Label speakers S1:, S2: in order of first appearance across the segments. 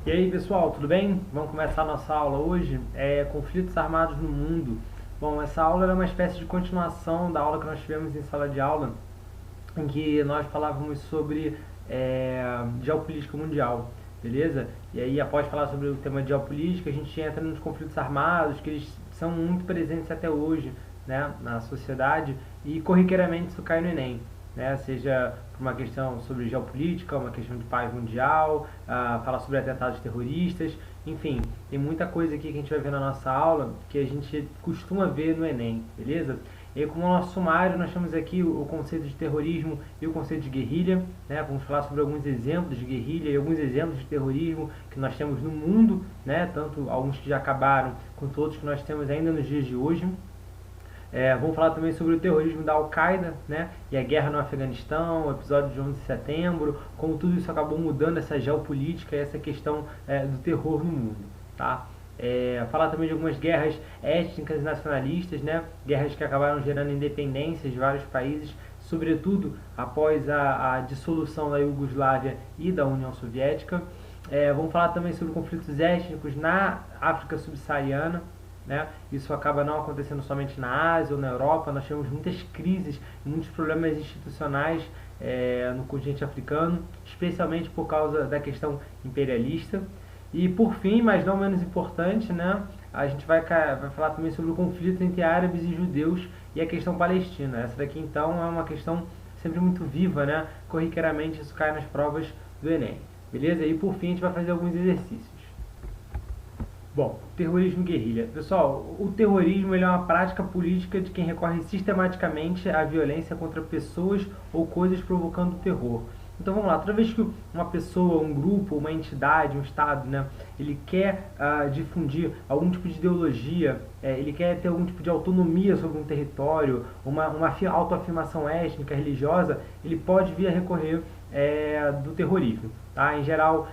S1: E aí pessoal, tudo bem? Vamos começar a nossa aula hoje. Conflitos armados no mundo. Bom, essa aula é uma espécie de continuação da aula que nós tivemos em sala de aula, em que nós falávamos sobre geopolítica mundial, beleza? E aí, após falar sobre o tema de geopolítica, a gente entra nos conflitos armados, que eles são muito presentes até hoje, né, na sociedade, e corriqueiramente isso cai no Enem, né? Seja por uma questão sobre geopolítica, uma questão de paz mundial, falar sobre atentados terroristas, enfim, tem muita coisa aqui que a gente vai ver na nossa aula que a gente costuma ver no Enem, beleza? E aí, como nosso sumário, nós temos aqui o conceito de terrorismo e o conceito de guerrilha, né? Vamos falar sobre alguns exemplos de guerrilha e alguns exemplos de terrorismo que nós temos no mundo, né? Tanto alguns que já acabaram, quanto outros que nós temos ainda nos dias de hoje. Vamos falar também sobre o terrorismo da Al-Qaeda, né? E a guerra no Afeganistão, o episódio de 11 de setembro, como tudo isso acabou mudando essa geopolítica e essa questão do terror no mundo, tá? Falar também de algumas guerras étnicas e nacionalistas, né? Guerras que acabaram gerando independências de vários países, sobretudo após a dissolução da Iugoslávia e da União Soviética. Vamos falar também sobre conflitos étnicos na África subsaariana, né? Isso acaba não acontecendo somente na Ásia ou na Europa. Nós temos muitas crises, muitos problemas institucionais no continente africano, especialmente por causa da questão imperialista. E por fim, mas não menos importante, né, a gente vai falar também sobre o conflito entre árabes e judeus e a questão palestina. Essa daqui então é uma questão sempre muito viva, né? Corriqueiramente isso cai nas provas do Enem. Beleza? E por fim a gente vai fazer alguns exercícios. Bom, terrorismo e guerrilha. Pessoal, o terrorismo ele é uma prática política de quem recorre sistematicamente à violência contra pessoas ou coisas provocando terror. Então vamos lá, toda vez que uma pessoa, um grupo, uma entidade, um Estado, né, ele quer difundir algum tipo de ideologia, ele quer ter algum tipo de autonomia sobre um território, uma autoafirmação étnica, religiosa, ele pode vir a recorrer do terrorismo. Tá? Em geral,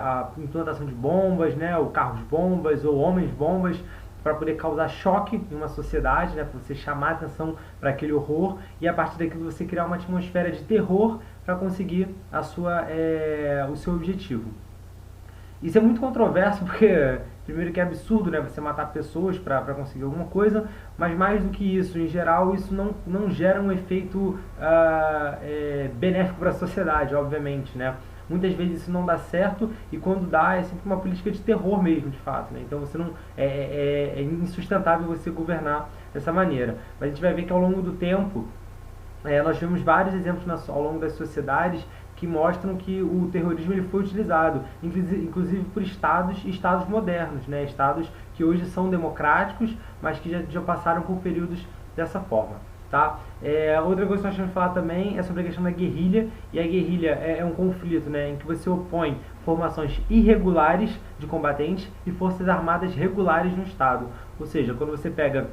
S1: a implantação de bombas, né, ou carros-bombas, ou homens-bombas, para poder causar choque em uma sociedade, né, para você chamar a atenção para aquele horror e a partir daquilo você criar uma atmosfera de terror para conseguir o seu objetivo. Isso é muito controverso porque, primeiro que é absurdo, né, você matar pessoas para conseguir alguma coisa, mas mais do que isso, em geral, isso não gera um efeito benéfico para a sociedade, obviamente, né. Muitas vezes isso não dá certo e quando dá é sempre uma política de terror mesmo, de fato, né? Então você não é insustentável você governar dessa maneira. Mas a gente vai ver que ao longo do tempo nós tivemos vários exemplos ao longo das sociedades que mostram que o terrorismo ele foi utilizado, inclusive por estados modernos, né? Estados que hoje são democráticos, mas que já passaram por períodos dessa forma. Tá? Outra coisa que nós temos que falar também é sobre a questão da guerrilha, e a guerrilha é um conflito, né, em que você opõe formações irregulares de combatentes e forças armadas regulares no Estado. Ou seja, quando você pega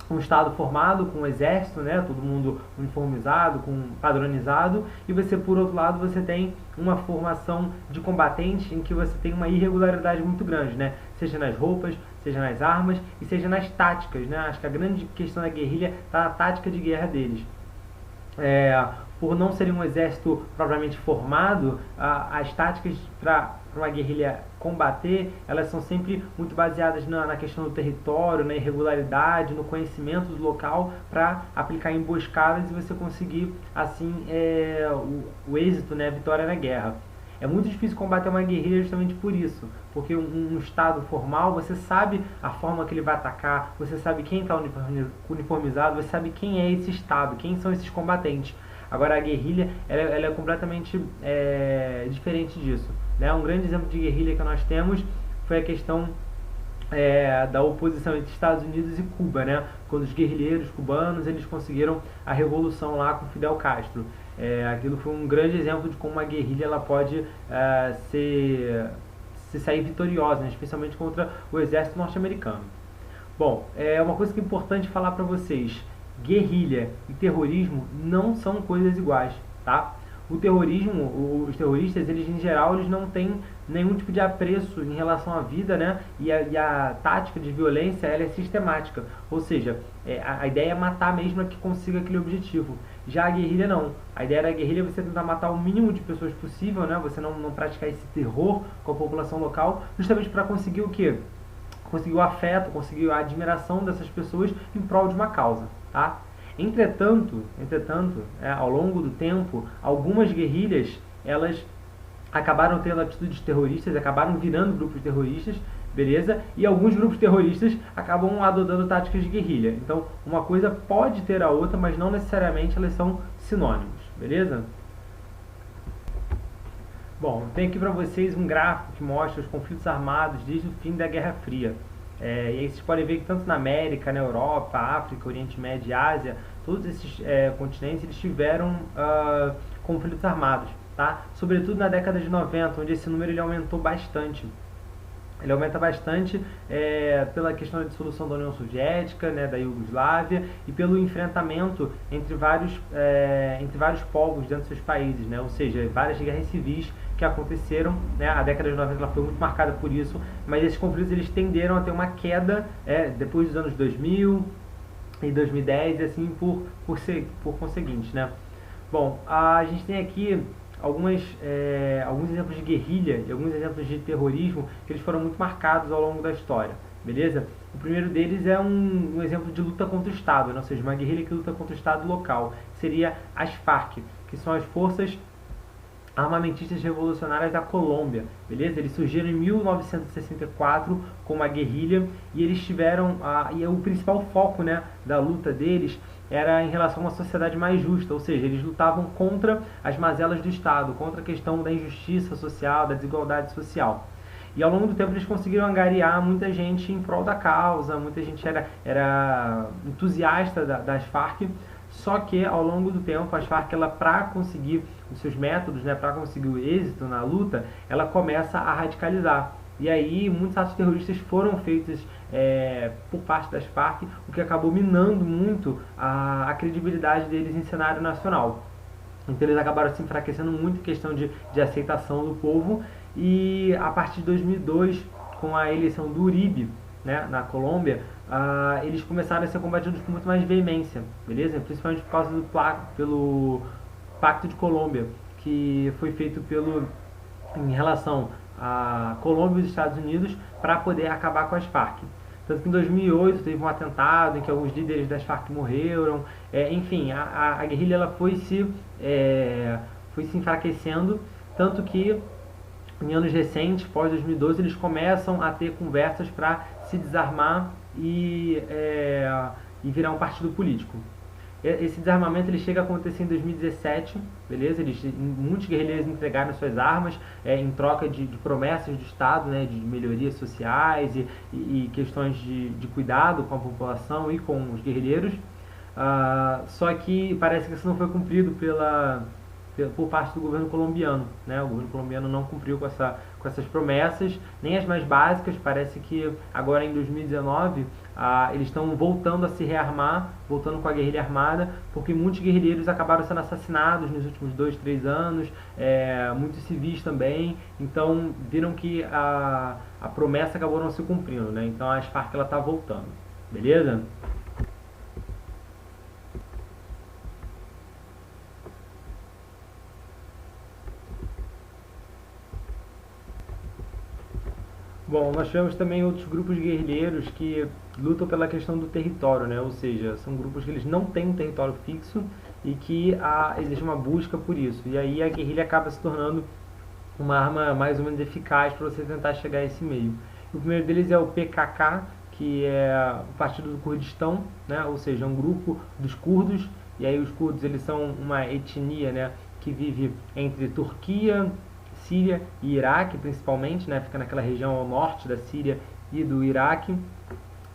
S1: um Estado formado com um exército, né, todo mundo uniformizado, padronizado, e você, por outro lado, você tem uma formação de combatentes em que você tem uma irregularidade muito grande, né, seja nas roupas, seja nas armas e seja nas táticas, né? Acho que a grande questão da guerrilha está na tática de guerra deles. Por não serem um exército propriamente formado, as táticas para uma guerrilha combater, elas são sempre muito baseadas na questão do território, na irregularidade, no conhecimento do local, para aplicar emboscadas e você conseguir, assim, o êxito, né, a vitória na guerra. É muito difícil combater uma guerrilha justamente por isso, porque um Estado formal, você sabe a forma que ele vai atacar, você sabe quem está uniformizado, você sabe quem é esse Estado, quem são esses combatentes. Agora a guerrilha ela é completamente diferente disso, né? Um grande exemplo de guerrilha que nós temos foi a questão da oposição entre Estados Unidos e Cuba, né? Quando os guerrilheiros cubanos eles conseguiram a revolução lá com Fidel Castro. Aquilo foi um grande exemplo de como uma guerrilha ela pode se sair vitoriosa, né? Especialmente contra o exército norte-americano. Bom, uma coisa que é importante falar para vocês: guerrilha e terrorismo não são coisas iguais, tá? O terrorismo, os terroristas, eles em geral, eles não têm nenhum tipo de apreço em relação à vida, né? E a tática de violência, ela é sistemática. Ou seja, a ideia é matar mesmo a que consiga aquele objetivo. Já a guerrilha não. A ideia da guerrilha é você tentar matar o mínimo de pessoas possível, né? Você não praticar esse terror com a população local, justamente para conseguir o quê? Conseguir o afeto, conseguir a admiração dessas pessoas em prol de uma causa, tá? Entretanto, ao longo do tempo, algumas guerrilhas, elas acabaram tendo atitudes terroristas, acabaram virando grupos terroristas, beleza? E alguns grupos terroristas acabam adotando táticas de guerrilha. Então, uma coisa pode ter a outra, mas não necessariamente elas são sinônimos, beleza? Bom, tem aqui para vocês um gráfico que mostra os conflitos armados desde o fim da Guerra Fria. E aí vocês podem ver que tanto na América, na Europa, África, Oriente Médio e Ásia, todos esses continentes eles tiveram conflitos armados, tá? Sobretudo na década de 90, onde esse número ele aumentou bastante. Ele aumenta bastante pela questão da dissolução da União Soviética, né, da Iugoslávia, e pelo enfrentamento entre vários povos dentro dos seus países, né, ou seja, várias guerras civis que aconteceram, né, a década de 90 ela foi muito marcada por isso, mas esses conflitos eles tenderam a ter uma queda depois dos anos 2000 e 2010 e assim por conseguinte, né. Bom, a gente tem aqui alguns exemplos de guerrilha e alguns exemplos de terrorismo que eles foram muito marcados ao longo da história, beleza? O primeiro deles é um exemplo de luta contra o Estado, né? Ou seja, uma guerrilha que luta contra o Estado local, seria as Farc, que são as Forças Armamentistas Revolucionárias da Colômbia, beleza? Eles surgiram em 1964 com uma guerrilha e eles tiveram, e o principal foco, né, da luta deles era em relação a uma sociedade mais justa, ou seja, eles lutavam contra as mazelas do Estado, contra a questão da injustiça social, da desigualdade social. E ao longo do tempo eles conseguiram angariar muita gente em prol da causa, muita gente era entusiasta das Farc, só que ao longo do tempo as Farc, para conseguir os seus métodos, né, para conseguir o êxito na luta, ela começa a radicalizar. E aí muitos atos terroristas foram feitos por parte das Farc, o que acabou minando muito a credibilidade deles em cenário nacional. Então eles acabaram se enfraquecendo muito em questão de aceitação do povo, e a partir de 2002, com a eleição do Uribe, né, na Colômbia, eles começaram a ser combatidos com muito mais veemência, beleza? Principalmente por causa pelo Pacto de Colômbia, que foi feito em relação a Colômbia e os Estados Unidos para poder acabar com as Farc. Tanto que em 2008 teve um atentado em que alguns líderes das Farc morreram. Enfim, a guerrilha ela foi se enfraquecendo, tanto que em anos recentes, pós 2012, eles começam a ter conversas para se desarmar e virar um partido político. Esse desarmamento ele chega a acontecer em 2017, beleza? Muitos guerrilheiros entregaram suas armas em troca de promessas do Estado, né, de melhorias sociais e questões de cuidado com a população e com os guerrilheiros. Só que parece que isso não foi cumprido por parte do governo colombiano, né? O governo colombiano não cumpriu com essas promessas, nem as mais básicas. Parece que agora em 2019 eles estão voltando a se rearmar, voltando com a guerrilha armada, porque muitos guerrilheiros acabaram sendo assassinados nos últimos 2, 3 anos, muitos civis também, então viram que a promessa acabou não se cumprindo, né? Então a Farc está voltando, beleza? Bom, nós tivemos também outros grupos guerrilheiros que lutam pela questão do território, né? Ou seja, são grupos que eles não têm um território fixo e que existe uma busca por isso. E aí a guerrilha acaba se tornando uma arma mais ou menos eficaz para você tentar chegar a esse meio. O primeiro deles é o PKK, que é o Partido do Kurdistão, né? Ou seja, é um grupo dos curdos. E aí os curdos eles são uma etnia, né, que vive entre Turquia, Síria e Iraque, principalmente, né? Fica naquela região ao norte da Síria e do Iraque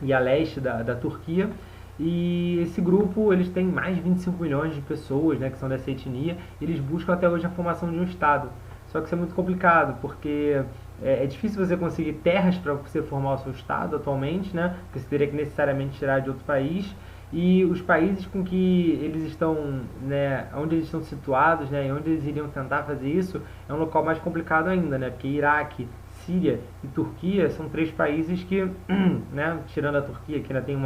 S1: e a leste da Turquia. E esse grupo eles têm mais de 25 milhões de pessoas, né, que são dessa etnia, e eles buscam até hoje a formação de um Estado. Só que isso é muito complicado, porque é difícil você conseguir terras para você formar o seu Estado atualmente, né? Porque você teria que necessariamente tirar de outro país. E os países com que eles estão, né, onde eles estão situados, né, e onde eles iriam tentar fazer isso, é um local mais complicado ainda, né? Porque Iraque, Síria e Turquia são 3 países que, né, tirando a Turquia, que ainda tem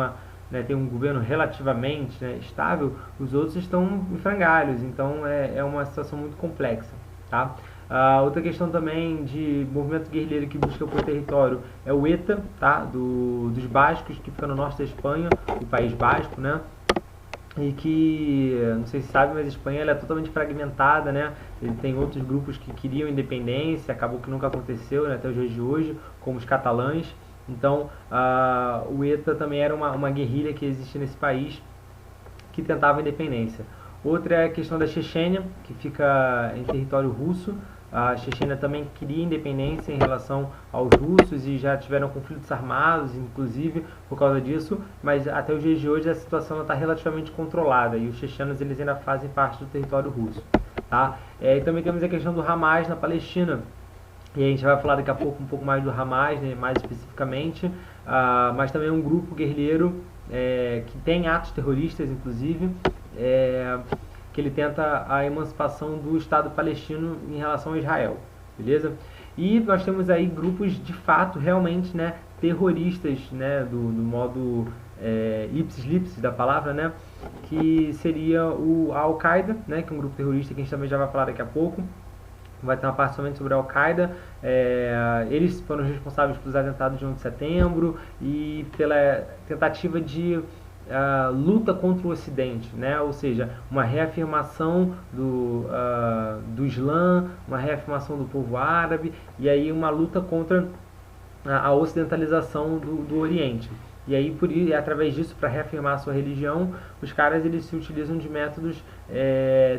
S1: né, tem um governo relativamente, né, estável, os outros estão em frangalhos, então é uma situação muito complexa. Tá? Outra questão também de movimento guerrilheiro que busca por território é o ETA, tá? Dos bascos, que fica no norte da Espanha, o País Basco, né? E que, não sei se sabe, mas a Espanha ela é totalmente fragmentada, né? Ele tem outros grupos que queriam independência, acabou que nunca aconteceu, né, até os dias de hoje, como os catalães. Então, o ETA também era uma guerrilha que existe nesse país que tentava independência. Outra é a questão da Chechênia, que fica em território russo. A Chechênia também queria independência em relação aos russos e já tiveram conflitos armados, inclusive, por causa disso, mas até os dias de hoje a situação está relativamente controlada e os chechenos eles ainda fazem parte do território russo. Tá? E também temos a questão do Hamas na Palestina, e a gente vai falar daqui a pouco um pouco mais do Hamas, né, mais especificamente, mas também é um grupo guerrilheiro que tem atos terroristas, inclusive, que ele tenta a emancipação do Estado palestino em relação a Israel, beleza? E nós temos aí grupos de fato realmente, né, terroristas, né, do modo ipsis lipsis da palavra, né, que seria o Al-Qaeda, né, que é um grupo terrorista que a gente também já vai falar daqui a pouco. Vai ter uma parte somente sobre a Al-Qaeda. Eles foram responsáveis pelos atentados de 11 de setembro e pela tentativa de luta contra o Ocidente, né? Ou seja, uma reafirmação do Islã, uma reafirmação do povo árabe e aí uma luta contra a ocidentalização do Oriente. E aí, através disso, para reafirmar a sua religião, os caras eles se utilizam de métodos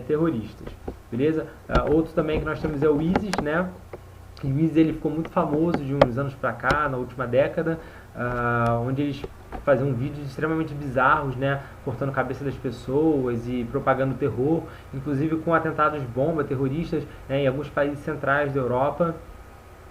S1: terroristas, beleza? Outro também que nós temos é o ISIS, né? E o ISIS ele ficou muito famoso de uns anos para cá, na última década, onde eles faziam vídeos extremamente bizarros, né? Cortando a cabeça das pessoas e propagando terror, inclusive com atentados bomba terroristas, né, em alguns países centrais da Europa.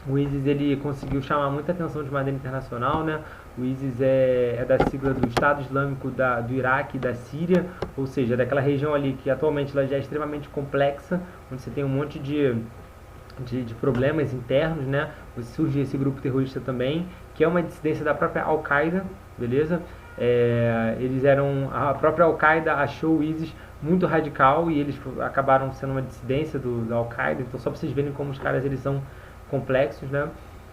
S1: O ISIS ele conseguiu chamar muita atenção de maneira internacional, né? O ISIS é da sigla do Estado Islâmico do Iraque e da Síria, ou seja, daquela região ali que atualmente ela já é extremamente complexa, onde você tem um monte de problemas internos, né? Surge esse grupo terrorista também, que é uma dissidência da própria Al-Qaeda, beleza? A própria Al-Qaeda achou o ISIS muito radical e eles acabaram sendo uma dissidência da Al-Qaeda, então só para vocês verem como os caras eles são complexos, né?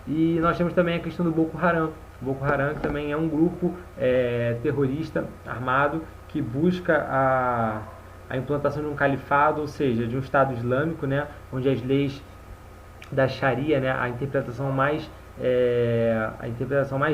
S1: E nós temos também a questão do Boko Haram. O Boko Haram que também é um grupo terrorista armado que busca a implantação de um califado, ou seja, de um Estado Islâmico, né? Onde as leis da Sharia, né? A interpretação mais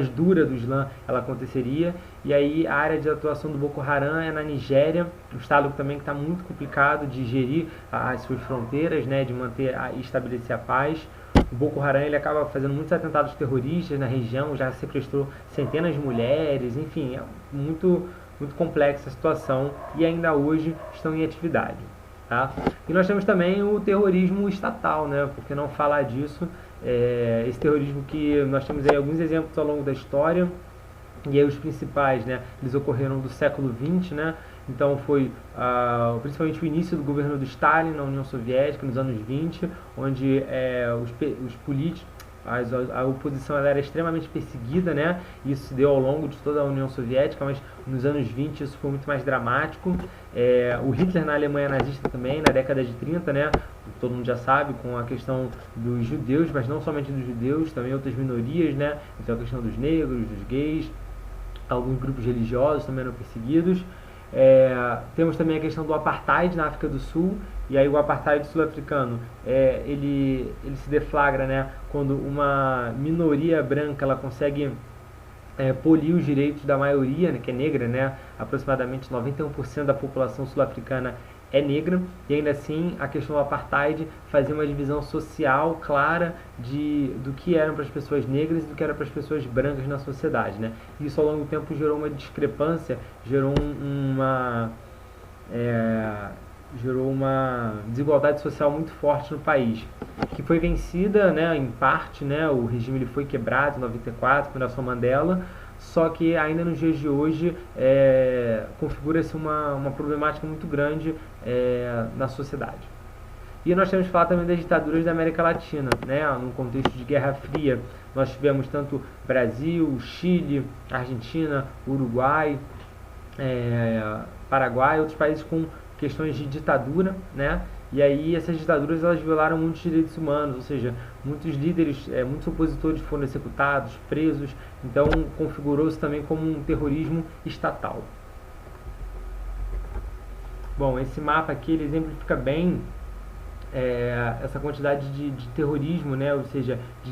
S1: dura do Islã ela aconteceria, e aí a área de atuação do Boko Haram é na Nigéria, um estado também que está muito complicado de gerir as suas fronteiras, né, de manter e estabelecer a paz. O Boko Haram ele acaba fazendo muitos atentados terroristas na região, já sequestrou centenas de mulheres, enfim, é muito complexa a situação e ainda hoje estão em atividade. Tá? E nós temos também o terrorismo estatal, né? Por que não falar disso? Esse terrorismo que nós temos aí alguns exemplos ao longo da história, e aí os principais, né? Eles ocorreram do século XX, né? Então foi principalmente o início do governo do Stalin na União Soviética, nos anos 20, onde os políticos, a oposição ela era extremamente perseguida, né? Isso se deu ao longo de toda a União Soviética, mas nos anos 20 isso foi muito mais dramático. O Hitler na Alemanha nazista também, na década de 30, né? Todo mundo já sabe, com a questão dos judeus, mas não somente dos judeus, também outras minorias, né? Então a questão dos negros, dos gays, alguns grupos religiosos também eram perseguidos. Temos também a questão do apartheid na África do Sul, e aí o apartheid sul-africano ele se deflagra, né, quando uma minoria branca ela consegue polir os direitos da maioria, né, que é negra, né, aproximadamente 91% da população sul-africana é negra, e ainda assim a questão do apartheid fazia uma divisão social clara do que eram para as pessoas negras e do que era para as pessoas brancas na sociedade, né? Isso ao longo do tempo gerou uma discrepância, gerou uma desigualdade social muito forte no país, que foi vencida, né, em parte, né, o regime ele foi quebrado em 94 por Nelson Mandela, só que ainda nos dias de hoje configura-se uma problemática muito grande na sociedade. E nós temos que falar também das ditaduras da América Latina, né? Num contexto de Guerra Fria, nós tivemos tanto Brasil, Chile, Argentina, Uruguai, Paraguai, outros países com questões de ditadura, né? E aí essas ditaduras elas violaram muitos direitos humanos, ou seja, muitos líderes, muitos opositores foram executados, presos, então configurou-se também como um terrorismo estatal. Bom, esse mapa aqui ele exemplifica bem essa quantidade de terrorismo, né? Ou seja, de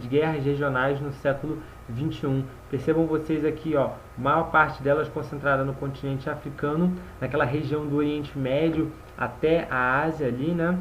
S1: guerras regionais no século XXI. Percebam vocês aqui, ó, a maior parte delas concentrada no continente africano, naquela região do Oriente Médio até a Ásia ali, né?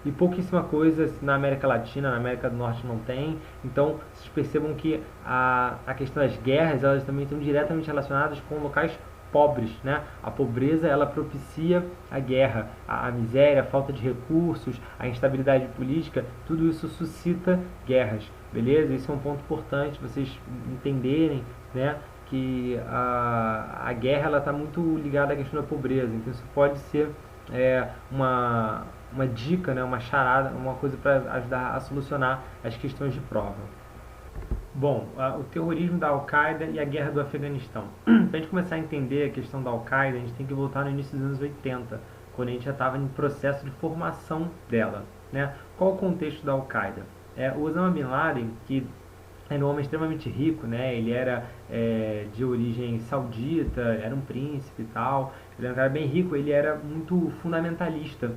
S1: E pouquíssima coisa na América Latina, na América do Norte não tem. Então, vocês percebam que a questão das guerras, elas também estão diretamente relacionadas com locais pobres, né? A pobreza ela propicia a guerra, a miséria, a falta de recursos, a instabilidade política, tudo isso suscita guerras, beleza? Isso é um ponto importante vocês entenderem, né? Que a guerra ela está muito ligada à questão da pobreza, então isso pode ser uma dica, né? Uma charada, uma coisa para ajudar a solucionar as questões de prova. Bom, o terrorismo da Al-Qaeda e a guerra do Afeganistão. Para a gente começar a entender a questão da Al-Qaeda, a gente tem que voltar no início dos anos 80, quando a gente já estava em processo de formação dela, né? Qual o contexto da Al-Qaeda? O Osama Bin Laden, que era um homem extremamente rico, né? Ele era de origem saudita, era um príncipe e tal, ele era um cara bem rico, ele era muito fundamentalista.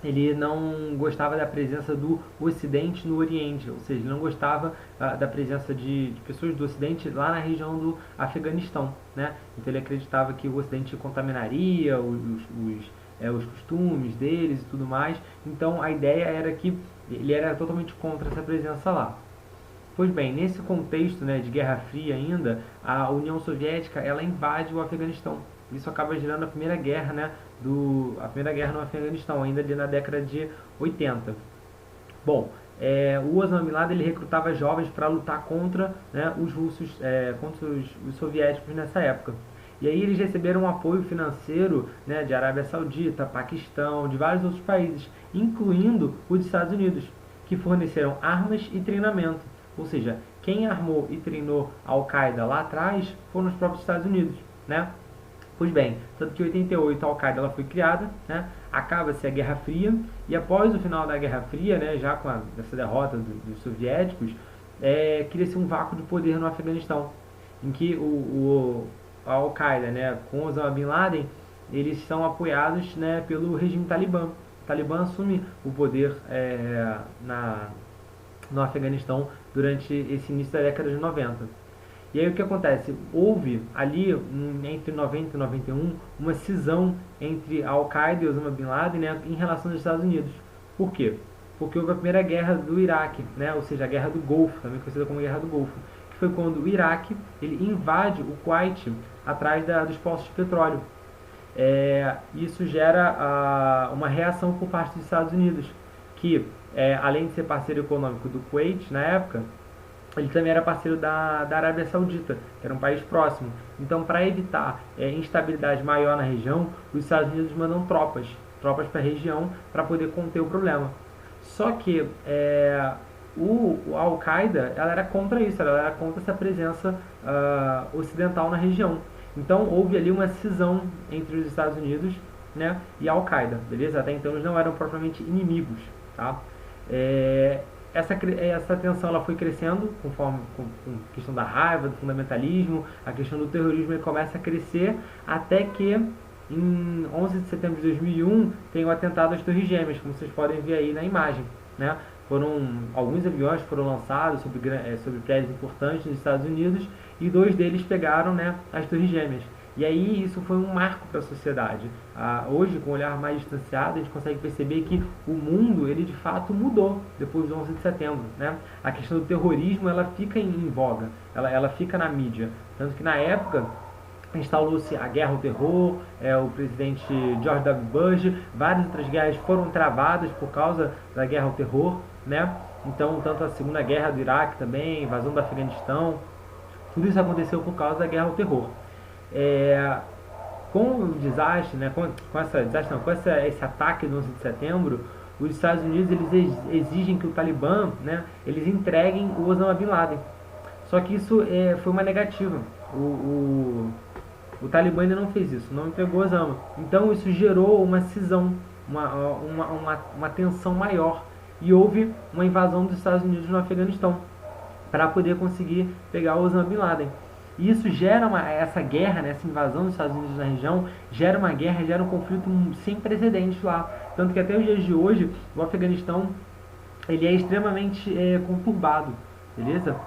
S1: Ele não gostava da presença do Ocidente no Oriente, ou seja, ele não gostava da presença de pessoas do Ocidente lá na região do Afeganistão, né? Então ele acreditava que o Ocidente contaminaria os costumes deles e tudo mais. Então a ideia era que ele era totalmente contra essa presença lá. Pois bem, nesse contexto, né, de Guerra Fria ainda, a União Soviética ela invade o Afeganistão. Isso acaba gerando a primeira guerra, né, a primeira guerra no Afeganistão, ainda ali na década de 80. Bom, o Osama Bin Laden ele recrutava jovens para lutar contra, né, os russos, contra os soviéticos nessa época. E aí eles receberam um apoio financeiro, né, de Arábia Saudita, Paquistão, de vários outros países, incluindo os Estados Unidos, que forneceram armas e treinamento. Ou seja, quem armou e treinou a Al-Qaeda lá atrás foram os próprios Estados Unidos, né? Pois bem, tanto que em 88 a Al-Qaeda ela foi criada, né? Acaba-se a Guerra Fria, e após o final da Guerra Fria, né, já com essa derrota dos soviéticos, cria-se um vácuo de poder no Afeganistão, em que a Al-Qaeda, né, com Osama Bin Laden, eles são apoiados, né, pelo regime talibã. O talibã assume o poder no Afeganistão durante esse início da década de 90. E aí o que acontece? Houve ali, entre 90 e 91, uma cisão entre a Al-Qaeda e Osama Bin Laden, né, em relação aos Estados Unidos. Por quê? Porque houve a primeira guerra do Iraque, né, ou seja, a Guerra do Golfo, também conhecida como Guerra do Golfo, que foi quando o Iraque ele invade o Kuwait atrás dos poços de petróleo. Isso gera uma reação por parte dos Estados Unidos, que além de ser parceiro econômico do Kuwait na época, ele também era parceiro da Arábia Saudita, que era um país próximo. Então, para evitar instabilidade maior na região, os Estados Unidos mandam tropas para a região para poder conter o problema. Só que a Al-Qaeda ela era contra isso, ela era contra essa presença ocidental na região. Então, houve ali uma cisão entre os Estados Unidos, né, e a Al-Qaeda, beleza? Até então eles não eram propriamente inimigos, tá? Essa tensão ela foi crescendo com a questão da raiva, do fundamentalismo, a questão do terrorismo ele começa a crescer até que em 11 de setembro de 2001 tem o atentado às Torres Gêmeas, como vocês podem ver aí na imagem, né? Alguns aviões foram lançados sobre prédios importantes nos Estados Unidos e 2 deles pegaram, né, as Torres Gêmeas. E aí isso foi um marco para a sociedade. Hoje, com um olhar mais distanciado, a gente consegue perceber que o mundo, ele de fato mudou depois do 11 de setembro. Né? A questão do terrorismo, ela fica em voga, ela fica na mídia. Tanto que na época, instalou-se a guerra ao terror, o presidente George W. Bush, várias outras guerras foram travadas por causa da guerra ao terror. Né? Então, tanto a Segunda Guerra do Iraque também, invasão do Afeganistão, tudo isso aconteceu por causa da guerra ao terror. Com o desastre, né, esse ataque do 11 de setembro, os Estados Unidos eles exigem que o Talibã, né, eles entreguem o Osama Bin Laden. Só que isso foi uma negativa. o Talibã ainda não fez isso, não entregou Osama. Então isso gerou uma cisão, uma tensão maior. E houve uma invasão dos Estados Unidos no Afeganistão para poder conseguir pegar o Osama Bin Laden. E isso gera essa guerra, né, essa invasão dos Estados Unidos na região, gera uma guerra, gera um conflito sem precedentes lá. Tanto que até os dias de hoje, o Afeganistão ele é extremamente conturbado, beleza?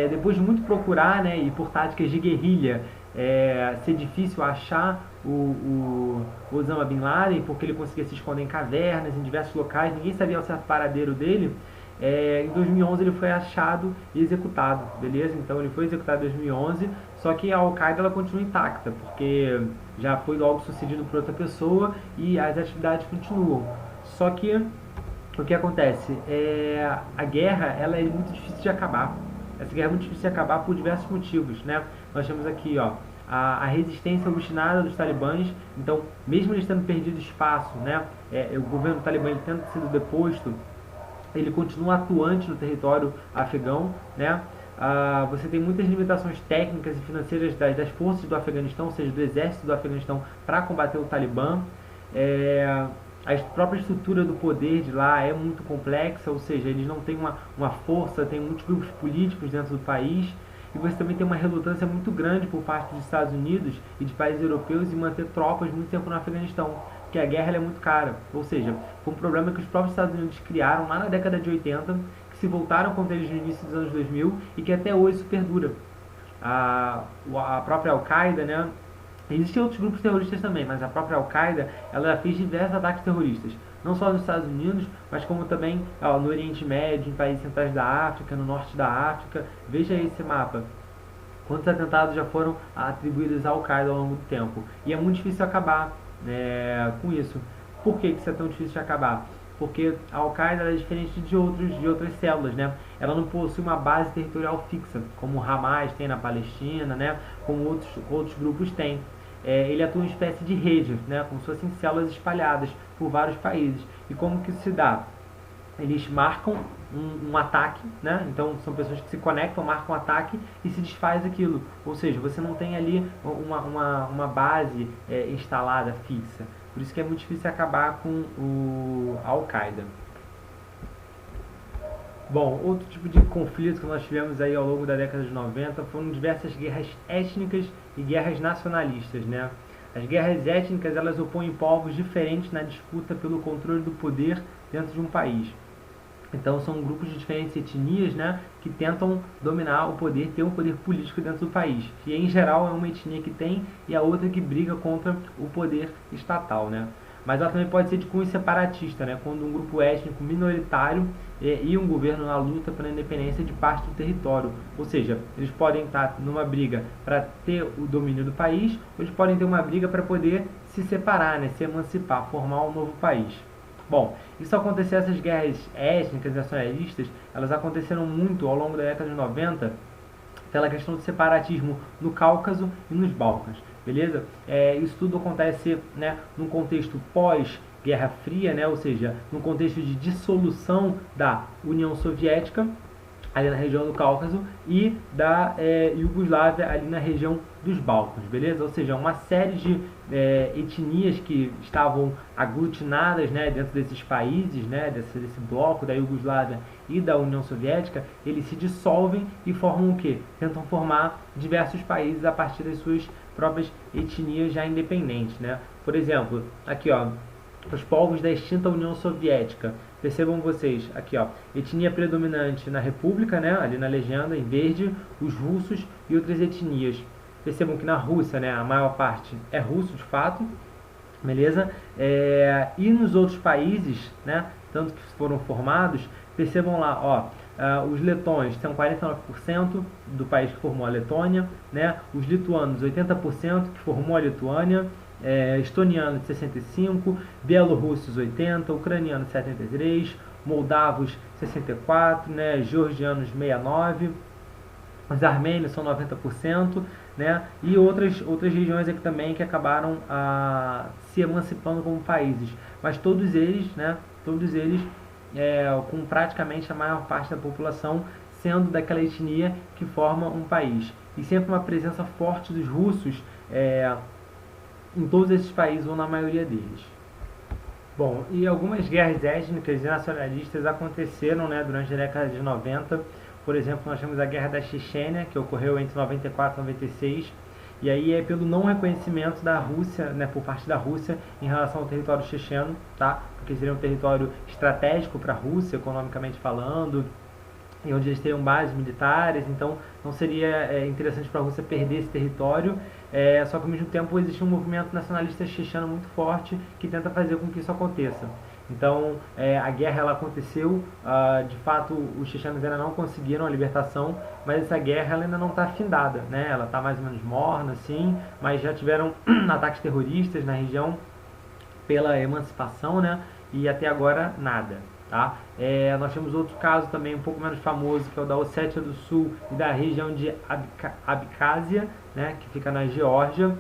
S1: Depois de muito procurar, né, e por táticas de guerrilha, ser difícil achar o Osama Bin Laden, porque ele conseguia se esconder em cavernas, em diversos locais, ninguém sabia o certo paradeiro dele. Em 2011 ele foi achado e executado, beleza? Então ele foi executado em 2011, só que a Al-Qaeda ela continua intacta, porque já foi logo sucedido por outra pessoa e as atividades continuam. Só que o que acontece? A guerra ela é muito difícil de acabar. Essa guerra é muito difícil de acabar por diversos motivos, né? Nós temos aqui, ó, a resistência obstinada dos talibãs. Então, mesmo eles tendo perdido espaço, né? O governo talibã ele tendo sido deposto, ele continua atuante no território afegão, né? Você tem muitas limitações técnicas e financeiras das forças do Afeganistão, ou seja, do exército do Afeganistão, para combater o Talibã. A própria estrutura do poder de lá é muito complexa, ou seja, eles não têm uma força, tem muitos grupos políticos dentro do país, e você também tem uma relutância muito grande por parte dos Estados Unidos e de países europeus em manter tropas muito tempo no Afeganistão, porque a guerra é muito cara, ou seja, foi um problema que os próprios Estados Unidos criaram lá na década de 80, que se voltaram contra eles no início dos anos 2000 e que até hoje isso perdura. A própria Al-Qaeda, né? Existem outros grupos terroristas também, mas a própria Al-Qaeda ela fez diversos ataques terroristas, não só nos Estados Unidos, mas como também no Oriente Médio, em países centrais da África, no norte da África. Veja esse mapa. Quantos atentados já foram atribuídos à Al-Qaeda ao longo do tempo? E é muito difícil acabar com isso. Por que isso é tão difícil de acabar? Porque a Al-Qaeda é diferente de outras células, né? Ela não possui uma base territorial fixa, como o Hamas tem na Palestina, né? Como outros grupos têm. Ele atua em espécie de rede, né? Como se fossem células espalhadas por vários países. E como que isso se dá? Eles marcam um ataque, né? Então são pessoas que se conectam, marcam um ataque e se desfaz aquilo. Ou seja, você não tem ali uma base instalada, fixa. Por isso que é muito difícil acabar com a Al-Qaeda. Bom, outro tipo de conflito que nós tivemos aí ao longo da década de 90 foram diversas guerras étnicas e guerras nacionalistas, né? As guerras étnicas, elas opõem povos diferentes na disputa pelo controle do poder dentro de um país. Então são grupos de diferentes etnias, né, que tentam dominar o poder, ter um poder político dentro do país. E em geral é uma etnia que tem e a outra que briga contra o poder estatal, né? Mas ela também pode ser de cunho separatista, né, quando um grupo étnico minoritário e um governo na luta pela independência de parte do território. Ou seja, eles podem estar numa briga para ter o domínio do país, ou eles podem ter uma briga para poder se separar, né, se emancipar, formar um novo país. Bom, isso aconteceu, essas guerras étnicas e nacionalistas, elas aconteceram muito ao longo da década de 90 pela questão do separatismo no Cáucaso e nos Balcãs, beleza? Isso tudo acontece, né, num contexto pós-Guerra Fria, né, ou seja, num contexto de dissolução da União Soviética, ali na região do Cáucaso, e da Iugoslávia, ali na região dos Balcãs, beleza? Ou seja, uma série de etnias que estavam aglutinadas, né, dentro desses países, né, desse bloco da Iugoslávia e da União Soviética, eles se dissolvem e formam o quê? Tentam formar diversos países a partir das suas próprias etnias já independentes, né? Por exemplo, aqui, ó, os povos da extinta União Soviética. Percebam vocês, aqui, ó, etnia predominante na República, né, ali na legenda, em verde, os russos e outras etnias. Percebam que na Rússia, né, a maior parte é russo, de fato, beleza? E nos outros países, né, tanto que foram formados, percebam lá, ó, os letões são 49% do país que formou a Letônia, né? Os lituanos 80% que formou a Lituânia, estonianos 65%, bielorrussos 80%, ucranianos 73%, moldavos 64%, né? Georgianos 69%, os armênios são 90%, né? E outras regiões aqui também que acabaram se emancipando como países, mas todos eles, né? Todos eles com praticamente a maior parte da população sendo daquela etnia que forma um país. E sempre uma presença forte dos russos em todos esses países ou na maioria deles. Bom, e algumas guerras étnicas e nacionalistas aconteceram, né, durante a década de 90. Por exemplo, nós temos a Guerra da Chechênia, que ocorreu entre 94 e 96, e aí é pelo não reconhecimento da Rússia, né, por parte da Rússia em relação ao território checheno, tá? Porque seria um território estratégico para a Rússia, economicamente falando, e onde eles teriam bases militares, então não seria interessante para a Rússia perder esse território, só que ao mesmo tempo existe um movimento nacionalista checheno muito forte que tenta fazer com que isso aconteça. Então a guerra ela aconteceu, de fato os chechenos ainda não conseguiram a libertação, mas essa guerra ela ainda não está findada, né? Ela está mais ou menos morna, assim, mas já tiveram ataques terroristas na região pela emancipação, né? E até agora nada. Tá? Nós temos outro caso também um pouco menos famoso, que é o da Ossétia do Sul e da região de Abkhazia, né, que fica na Geórgia.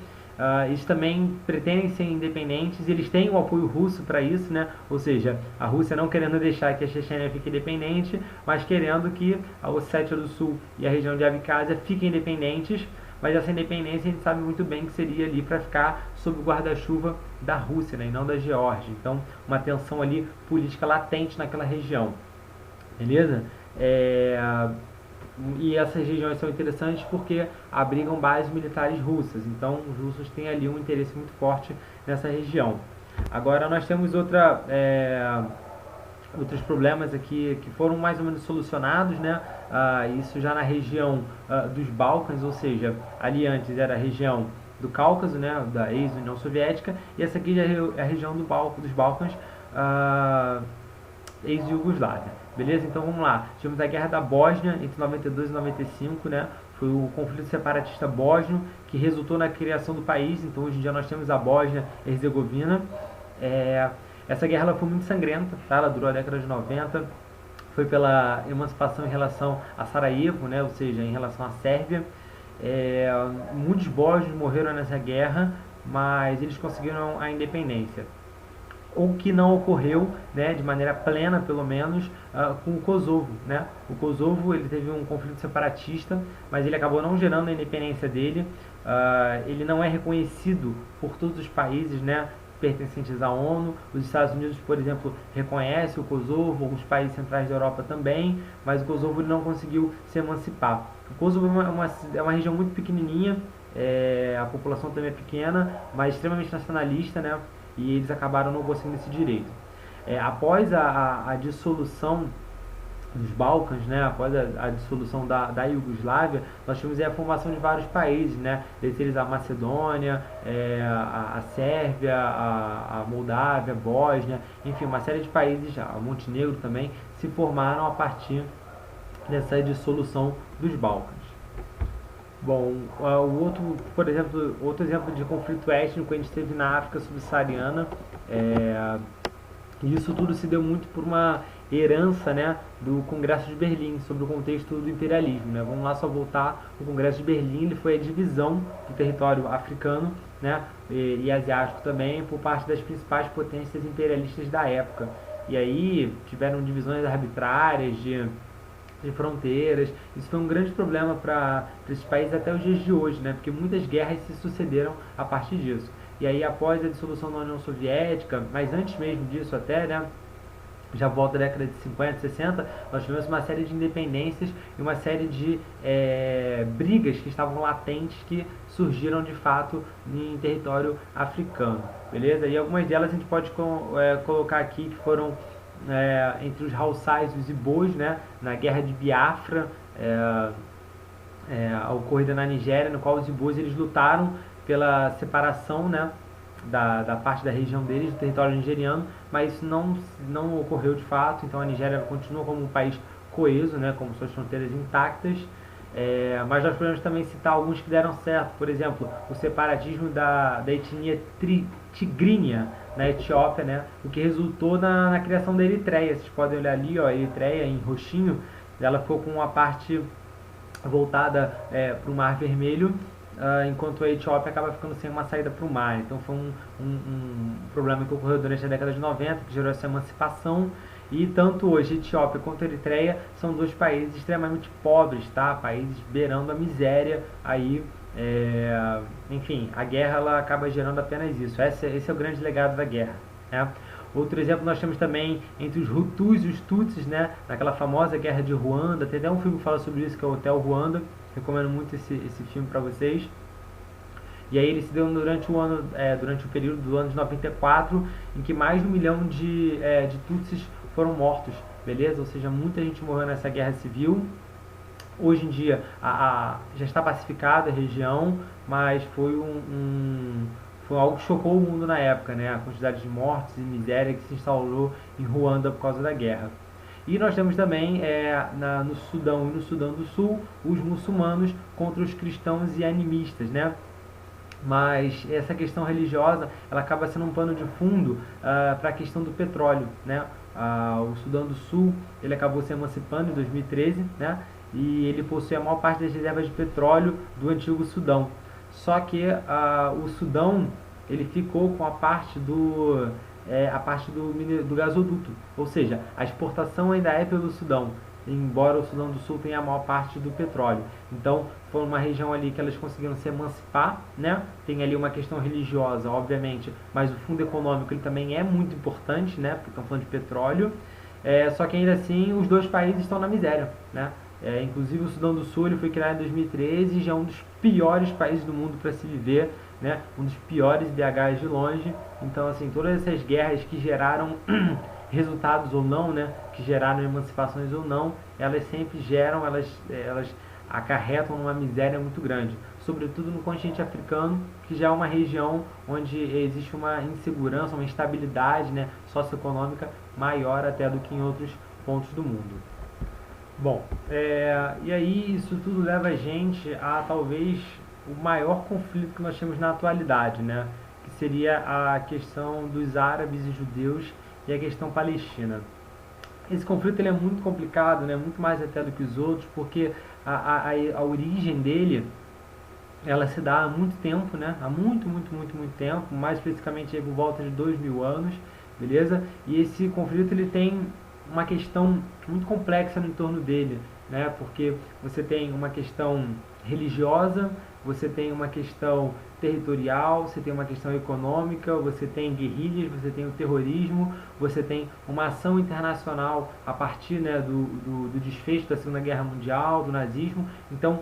S1: Eles também pretendem ser independentes, eles têm o apoio russo para isso, né? Ou seja, a Rússia não querendo deixar que a Chechênia fique independente, mas querendo que a Ossétia do Sul e a região de Abkhazia fiquem independentes, mas essa independência a gente sabe muito bem que seria ali para ficar sob o guarda-chuva da Rússia, né, e não da Geórgia. Então, uma tensão ali política latente naquela região. Beleza? E essas regiões são interessantes porque abrigam bases militares russas. Então, os russos têm ali um interesse muito forte nessa região. Agora, nós temos outros problemas aqui que foram mais ou menos solucionados, né? Isso já na região dos Balcãs, ou seja, ali antes era a região do Cáucaso, né, da ex-União Soviética, e essa aqui já é a região dos Balcãs, ex-Iugoslávia. Beleza? Então vamos lá. Tivemos a Guerra da Bósnia entre 92 e 95, né? Foi o conflito separatista bósnio que resultou na criação do país. Então hoje em dia nós temos a Bósnia-Herzegovina. Essa guerra ela foi muito sangrenta, tá? Ela durou a década de 90, foi pela emancipação em relação a Sarajevo, né? Ou seja, em relação à Sérvia. Muitos bósnios morreram nessa guerra, mas eles conseguiram a independência. O que não ocorreu, né, de maneira plena, pelo menos, com o Kosovo, né? O Kosovo ele teve um conflito separatista, mas ele acabou não gerando a independência dele. Ele não é reconhecido por todos os países, né, pertencentes à ONU. Os Estados Unidos, por exemplo, reconhece o Kosovo, alguns países centrais da Europa também, mas o Kosovo ele não conseguiu se emancipar. O Kosovo é uma região muito pequenininha, a população também é pequena, mas extremamente nacionalista, né? E eles acabaram não conseguindo esse direito. Após a dissolução dos Balcãs, né, após a dissolução da Iugoslávia, nós tivemos a formação de vários países, né, dentre eles a Macedônia, a Sérvia, a Moldávia, a Bósnia, enfim, uma série de países, a Montenegro também, se formaram a partir dessa dissolução dos Balcãs. Bom, por exemplo, outro exemplo de conflito étnico a gente teve na África subsaariana, e isso tudo se deu muito por uma herança, né, do Congresso de Berlim, sobre o contexto do imperialismo, né? Vamos lá só voltar, o Congresso de Berlim ele foi a divisão do território africano, né, e asiático também, por parte das principais potências imperialistas da época. E aí tiveram divisões arbitrárias de fronteiras. Isso foi um grande problema para esses países até os dias de hoje, né? Porque muitas guerras se sucederam a partir disso. E aí após a dissolução da União Soviética, mas antes mesmo disso até, né? Já volta da década de 50, 60, nós tivemos uma série de independências e uma série de brigas que estavam latentes que surgiram de fato em território africano, beleza? E algumas delas a gente pode colocar aqui que foram entre os Hausais e os Ibos, né, na Guerra de Biafra, ocorrida na Nigéria, no qual os Ibos eles lutaram pela separação, né, da parte da região deles, do território nigeriano, mas isso não ocorreu de fato. Então a Nigéria continua como um país coeso, né, com suas fronteiras intactas. Mas nós podemos também citar alguns que deram certo, por exemplo, o separatismo da etnia tigrínia na Etiópia, né, o que resultou na criação da Eritreia. Vocês podem olhar ali, ó, a Eritreia em roxinho, ela ficou com uma parte voltada para o Mar Vermelho, enquanto a Etiópia acaba ficando sem uma saída para o mar. Então foi um problema que ocorreu durante a década de 90, que gerou essa emancipação. E tanto hoje Etiópia quanto Eritreia são dois países extremamente pobres, tá? Países beirando a miséria aí. Enfim, a guerra ela acaba gerando apenas isso. Esse é o grande legado da guerra, né? Outro exemplo nós temos também entre os Hutus e os Tutsis, né? Naquela famosa guerra de Ruanda. Tem até um filme que fala sobre isso, que é o Hotel Ruanda. Recomendo muito esse filme para vocês. E aí ele se deu durante o período do ano de 94, em que mais de 1 milhão de Tutsis foram mortos, beleza? Ou seja, muita gente morreu nessa guerra civil. Hoje em dia já está pacificada a região, mas foi algo que chocou o mundo na época, né? A quantidade de mortes e miséria que se instalou em Ruanda por causa da guerra. E nós temos também no Sudão e no Sudão do Sul os muçulmanos contra os cristãos e animistas, né? Mas essa questão religiosa ela acaba sendo um pano de fundo para a questão do petróleo, né? O Sudão do Sul ele acabou se emancipando em 2013, né? E ele possui a maior parte das reservas de petróleo do antigo Sudão. Só que o Sudão ele ficou com a parte do gasoduto, ou seja, a exportação ainda é pelo Sudão, embora o Sudão do Sul tenha a maior parte do petróleo. Então, foi uma região ali que elas conseguiram se emancipar, né? Tem ali uma questão religiosa, obviamente, mas o fundo econômico ele também é muito importante, né? Porque estão falando de petróleo. Só que ainda assim, os dois países estão na miséria, né? Inclusive o Sudão do Sul ele foi criado em 2013 e já é um dos piores países do mundo para se viver, né? Um dos piores BHs de longe. Então, assim, todas essas guerras que geraram resultados ou não, né? Que geraram emancipações ou não, elas sempre geram, elas acarretam numa miséria muito grande, sobretudo no continente africano, que já é uma região onde existe uma insegurança, uma instabilidade, né, socioeconômica maior até do que em outros pontos do mundo. Bom, e aí isso tudo leva a gente a talvez o maior conflito que nós temos na atualidade, né, que seria a questão dos árabes e judeus e a questão palestina. Esse conflito ele é muito complicado, né? Muito mais até do que os outros, porque a origem dele ela se dá há muito tempo, né? Há muito tempo, mais especificamente aí por volta de 2000 anos, beleza? E esse conflito ele tem uma questão muito complexa no entorno dele, né? Porque você tem uma questão religiosa, você tem uma questão territorial, você tem uma questão econômica, você tem guerrilhas, você tem o terrorismo, você tem uma ação internacional a partir, né, do desfecho da Segunda Guerra Mundial, do nazismo. Então,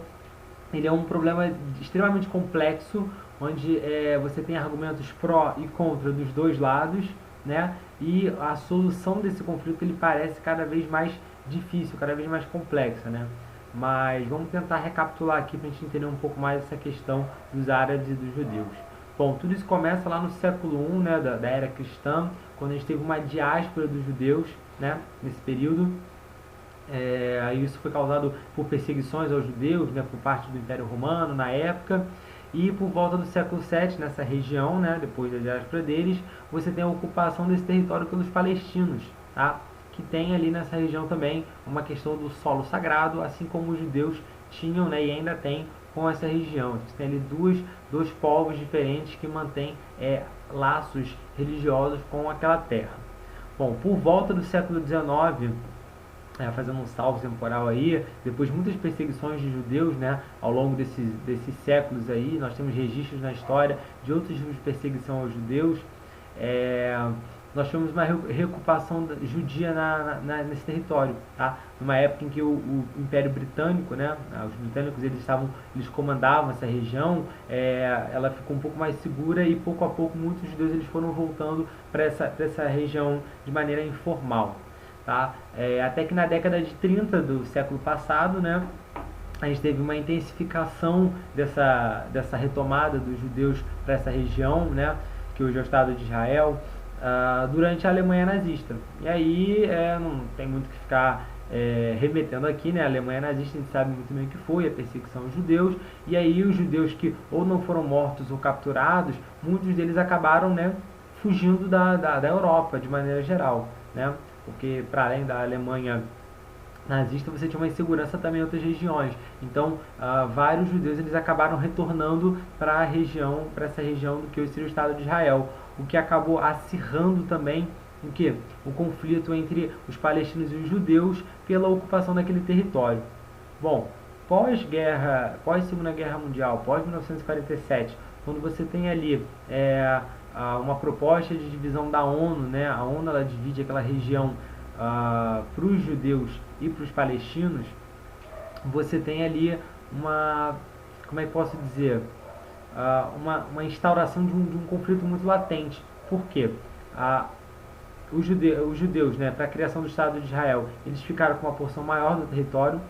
S1: ele é um problema extremamente complexo, onde você tem argumentos pró e contra dos dois lados, né? E a solução desse conflito ele parece cada vez mais difícil, cada vez mais complexa, né? Mas vamos tentar recapitular aqui para a gente entender um pouco mais essa questão dos árabes e dos judeus. Bom, tudo isso começa lá no século I, né, da era cristã, quando a gente teve uma diáspora dos judeus, né, nesse período. Isso foi causado por perseguições aos judeus, né, por parte do Império Romano na época. E por volta do século VII, nessa região, né, depois da diáspora deles, você tem a ocupação desse território pelos palestinos, tá? Que tem ali nessa região também uma questão do solo sagrado, assim como os judeus tinham, né, e ainda tem com essa região. Você tem ali dois povos diferentes que mantêm laços religiosos com aquela terra. Bom, por volta do século XIX, fazendo um salto temporal aí, depois de muitas perseguições de judeus, né, ao longo desses séculos aí, nós temos registros na história de outros tipos de perseguição aos judeus. Nós tivemos uma reocupação judia nesse território, tá? Numa época em que o Império Britânico, né, os britânicos eles comandavam essa região, ela ficou um pouco mais segura e pouco a pouco muitos judeus eles foram voltando para essa região de maneira informal, tá? Até que na década de 30 do século passado, né, a gente teve uma intensificação dessa retomada dos judeus para essa região, né, que hoje é o Estado de Israel, durante a Alemanha nazista. E aí não tem muito que ficar remetendo aqui, né? A Alemanha nazista a gente sabe muito bem o que foi, a perseguição aos judeus, e aí os judeus que ou não foram mortos ou capturados, muitos deles acabaram, né, fugindo da Europa de maneira geral, né? Porque para além da Alemanha nazista você tinha uma insegurança também em outras regiões. Então vários judeus eles acabaram retornando para essa região do que hoje seria o Estado de Israel, o que acabou acirrando também o quê? O conflito entre os palestinos e os judeus pela ocupação daquele território. Bom, pós-guerra, pós-Segunda Guerra Mundial, pós-1947, quando você tem ali uma proposta de divisão da ONU, né? A ONU ela divide aquela região para os judeus e para os palestinos, você tem ali como é que posso dizer, uma instauração de um conflito muito latente. Por quê? Os judeus, né, para a criação do Estado de Israel, eles ficaram com uma porção maior do território,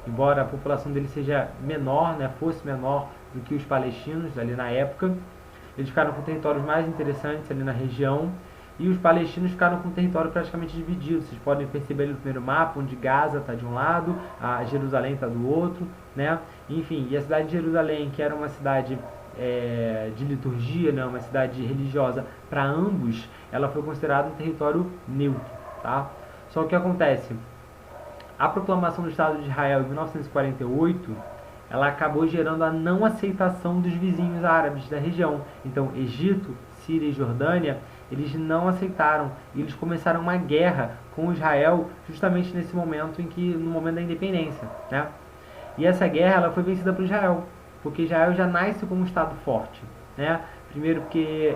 S1: embora a população deles seja menor, né, fosse menor do que os palestinos ali na época. Eles ficaram com territórios mais interessantes ali na região, e os palestinos ficaram com o território praticamente dividido. Vocês podem perceber ali no primeiro mapa, onde Gaza está de um lado, a Jerusalém está do outro, né? Enfim, e a cidade de Jerusalém, que era uma cidade de liturgia, né, uma cidade religiosa para ambos, ela foi considerada um território neutro, tá? Só que o que acontece? A proclamação do Estado de Israel em 1948, ela acabou gerando a não aceitação dos vizinhos árabes da região. Então, Egito, Síria e Jordânia, eles não aceitaram, e eles começaram uma guerra com Israel justamente nesse momento no momento da independência, né? E essa guerra ela foi vencida por Israel, porque Israel já nasce como um Estado forte, né? Primeiro porque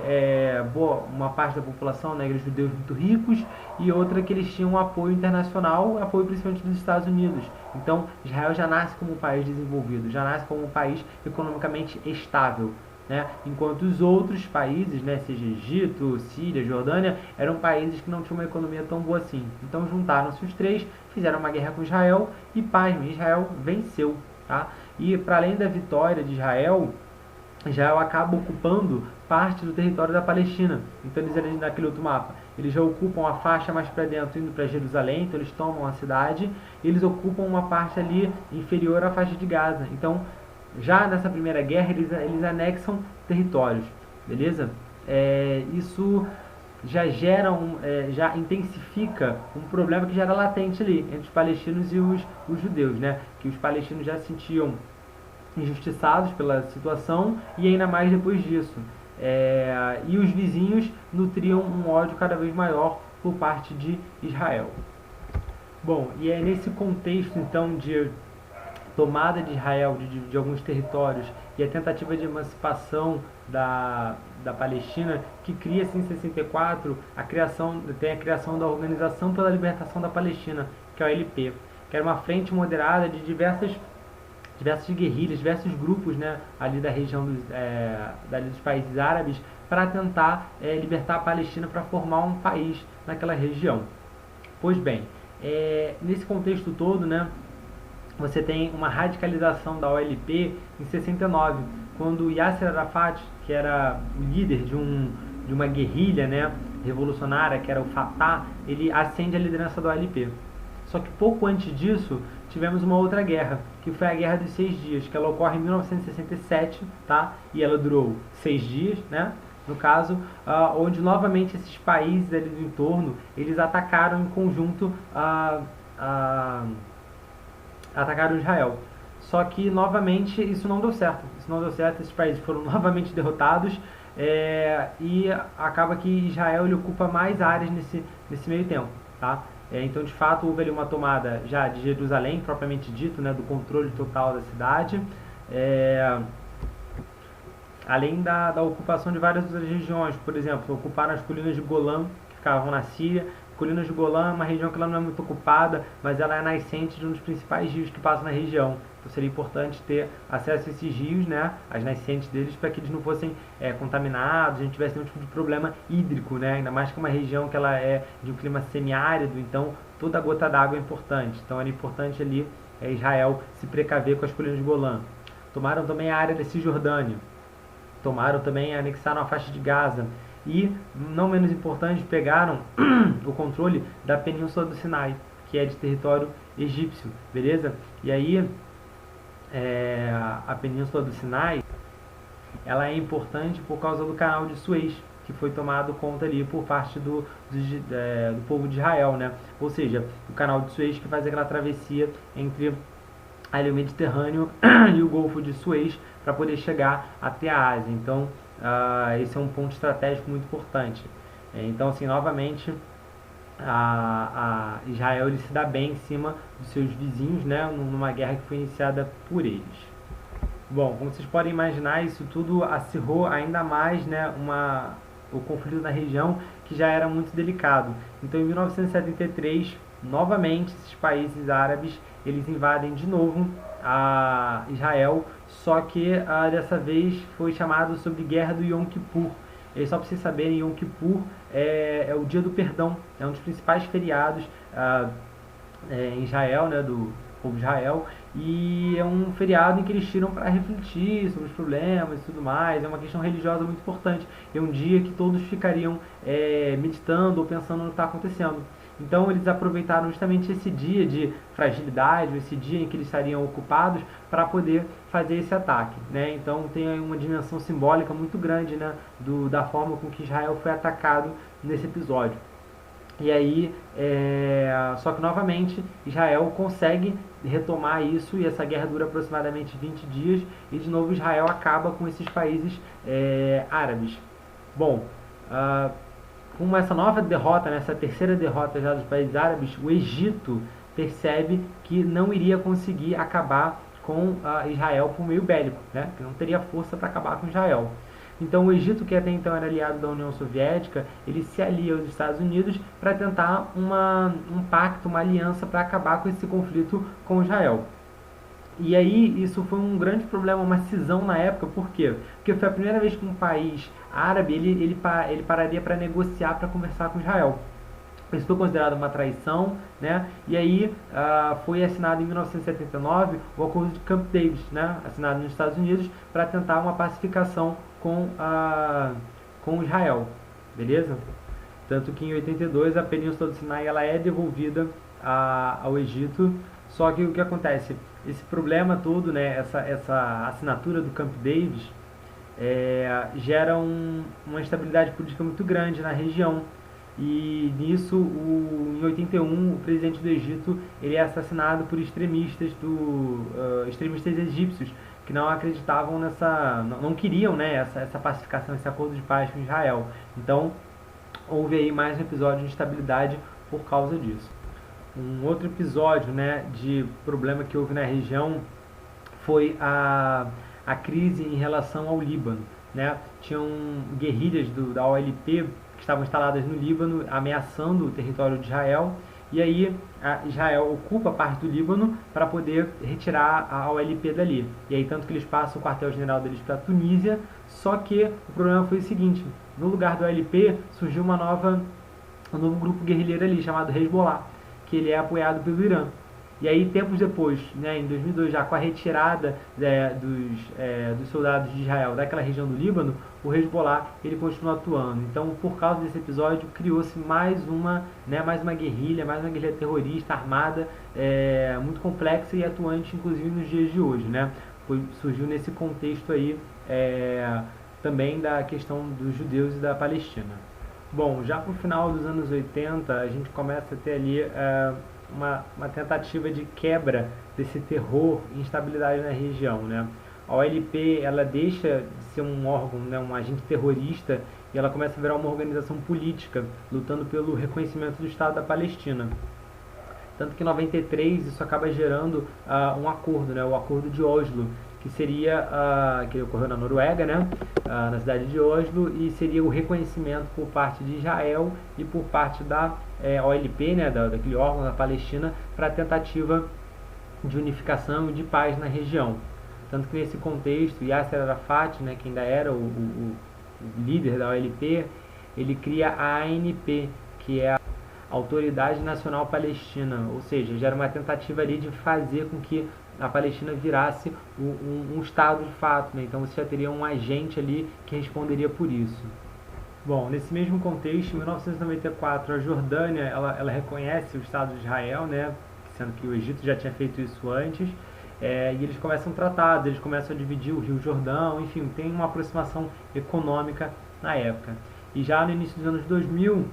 S1: uma parte da população, né, eram judeus muito ricos, e outra que eles tinham um apoio internacional, apoio principalmente dos Estados Unidos. Então Israel já nasce como um país desenvolvido, já nasce como um país economicamente estável, né? Enquanto os outros países, né, seja Egito, Síria, Jordânia, eram países que não tinham uma economia tão boa assim. Então juntaram-se os três, fizeram uma guerra com Israel e, pasmem, Israel venceu, tá? E para além da vitória de Israel acaba ocupando parte do território da Palestina. Então eles naquele outro mapa, eles já ocupam a faixa mais para dentro, indo para Jerusalém, então eles tomam a cidade, e eles ocupam uma parte ali inferior à faixa de Gaza. Então, já nessa primeira guerra, eles anexam territórios, beleza? Isso já já intensifica um problema que já era latente ali, entre os palestinos e os judeus, né? Que os palestinos já se sentiam injustiçados pela situação, e ainda mais depois disso. E os vizinhos nutriam um ódio cada vez maior por parte de Israel. Bom, e é nesse contexto então de tomada de Israel de alguns territórios e a tentativa de emancipação da Palestina que cria-se em 64 a criação da Organização pela Libertação da Palestina, que é a OLP, que era uma frente moderada de diversas guerrilhas, diversos grupos, né, ali da região dos países árabes, para tentar libertar a Palestina, para formar um país naquela região. Pois bem, nesse contexto todo, né, você tem uma radicalização da OLP em 69, quando Yasser Arafat, que era o líder de uma guerrilha, né, revolucionária, que era o Fatah, ele ascende a liderança da OLP. Só que pouco antes disso, tivemos uma outra guerra, que foi a Guerra dos 6 Dias, que ela ocorre em 1967, tá? E ela durou 6 dias, né? No caso, onde novamente esses países ali do entorno, eles atacaram em conjunto atacaram Israel. Só que novamente isso não deu certo. Esses países foram novamente derrotados, e acaba que Israel ele ocupa mais áreas nesse meio tempo, tá? Então, de fato, houve ali uma tomada já de Jerusalém, propriamente dito, né, do controle total da cidade, além da ocupação de várias outras regiões. Por exemplo, ocuparam as colinas de Golã, que ficavam na Síria. Colinas de Golã é uma região que ela não é muito ocupada, mas ela é nascente de um dos principais rios que passam na região. Então seria importante ter acesso a esses rios, né, as nascentes deles, para que eles não fossem contaminados, a gente tivesse nenhum tipo de problema hídrico, né, ainda mais que uma região que ela é de um clima semiárido, então toda gota d'água é importante. Então era importante ali Israel se precaver com as colinas de Golã. Tomaram também a área da Cisjordânia, anexaram a faixa de Gaza, e, não menos importante, pegaram o controle da Península do Sinai, que é de território egípcio, beleza? E aí, a Península do Sinai, ela é importante por causa do canal de Suez, que foi tomado conta ali por parte do povo de Israel, né? Ou seja, o canal de Suez que faz aquela travessia entre ali o Mediterrâneo e o Golfo de Suez para poder chegar até a Ásia. Então, esse é um ponto estratégico muito importante. Então, assim, novamente, a Israel ele se dá bem em cima dos seus vizinhos, né, numa guerra que foi iniciada por eles. Bom, como vocês podem imaginar, isso tudo acirrou ainda mais, né, o conflito na região, que já era muito delicado. Então, em 1973, novamente, esses países árabes eles invadem de novo a Israel, só que dessa vez foi chamado sobre Guerra do Yom Kippur. E só para vocês saberem, Yom Kippur é o Dia do Perdão, é um dos principais feriados em Israel, né, do povo de Israel, e é um feriado em que eles tiram para refletir sobre os problemas e tudo mais. É uma questão religiosa muito importante. É um dia que todos ficariam meditando ou pensando no que está acontecendo. Então eles aproveitaram justamente esse dia de fragilidade, esse dia em que eles estariam ocupados, para poder fazer esse ataque, né? Então tem aí uma dimensão simbólica muito grande, né, da forma com que Israel foi atacado nesse episódio. E aí, só que novamente Israel consegue retomar isso, e essa guerra dura aproximadamente 20 dias, e de novo Israel acaba com esses países árabes. Bom, com essa nova derrota, né, essa terceira derrota já dos países árabes, o Egito percebe que não iria conseguir acabar com Israel por meio bélico, né, que não teria força para acabar com Israel. Então o Egito, que até então era aliado da União Soviética, ele se alia aos Estados Unidos para tentar um pacto, uma aliança para acabar com esse conflito com Israel. E aí isso foi um grande problema, uma cisão na época. Por quê? Porque foi a primeira vez que um país árabe ele pararia para negociar, para conversar com Israel. Isso foi considerado uma traição, né? E aí foi assinado em 1979 o Acordo de Camp David, né, assinado nos Estados Unidos, para tentar uma pacificação com Israel, beleza? Tanto que em 82 a Península do Sinai ela é devolvida ao Egito. Só que o que acontece? Esse problema todo, né, essa assinatura do Camp David gera uma instabilidade política muito grande na região. E nisso, em 81, o presidente do Egito ele é assassinado por extremistas egípcios que não acreditavam não queriam, né, essa pacificação, esse acordo de paz com Israel. Então houve aí mais um episódio de instabilidade por causa disso. Um outro episódio, né, de problema que houve na região foi a crise em relação ao Líbano, né? Tinham guerrilhas da OLP que estavam instaladas no Líbano, ameaçando o território de Israel, e aí Israel ocupa parte do Líbano para poder retirar a OLP dali. E aí tanto que eles passam o quartel-general deles para a Tunísia. Só que o problema foi o seguinte: no lugar do OLP surgiu um novo grupo guerrilheiro ali chamado Hezbollah, que ele é apoiado pelo Irã. E aí, tempos depois, né, em 2002, já com a retirada dos soldados de Israel daquela região do Líbano, o Hezbollah ele continua atuando. Então, por causa desse episódio, criou-se mais uma guerrilha, mais uma guerrilha terrorista armada, muito complexa e atuante, inclusive nos dias de hoje, né? Surgiu nesse contexto aí também da questão dos judeus e da Palestina. Bom, já para o final dos anos 80, a gente começa a ter ali uma tentativa de quebra desse terror e instabilidade na região, né? A OLP ela deixa de ser um órgão, né, um agente terrorista, e ela começa a virar uma organização política, lutando pelo reconhecimento do Estado da Palestina. Tanto que em 93 isso acaba gerando um acordo, né, o Acordo de Oslo, que seria que ocorreu na Noruega, né, na cidade de Oslo, e seria o reconhecimento por parte de Israel e por parte da OLP, né, daquele órgão da Palestina, para a tentativa de unificação e de paz na região. Tanto que nesse contexto, Yasser Arafat, né, que ainda era o líder da OLP, ele cria a ANP, que é a Autoridade Nacional Palestina, ou seja, já era uma tentativa ali de fazer com que a Palestina virasse um Estado de fato, né? Então você já teria um agente ali que responderia por isso. Bom, nesse mesmo contexto, em 1994, a Jordânia ela reconhece o Estado de Israel, né? Sendo que o Egito já tinha feito isso antes, e eles começam tratados, eles começam a dividir o Rio Jordão, enfim, tem uma aproximação econômica na época. E já no início dos anos 2000,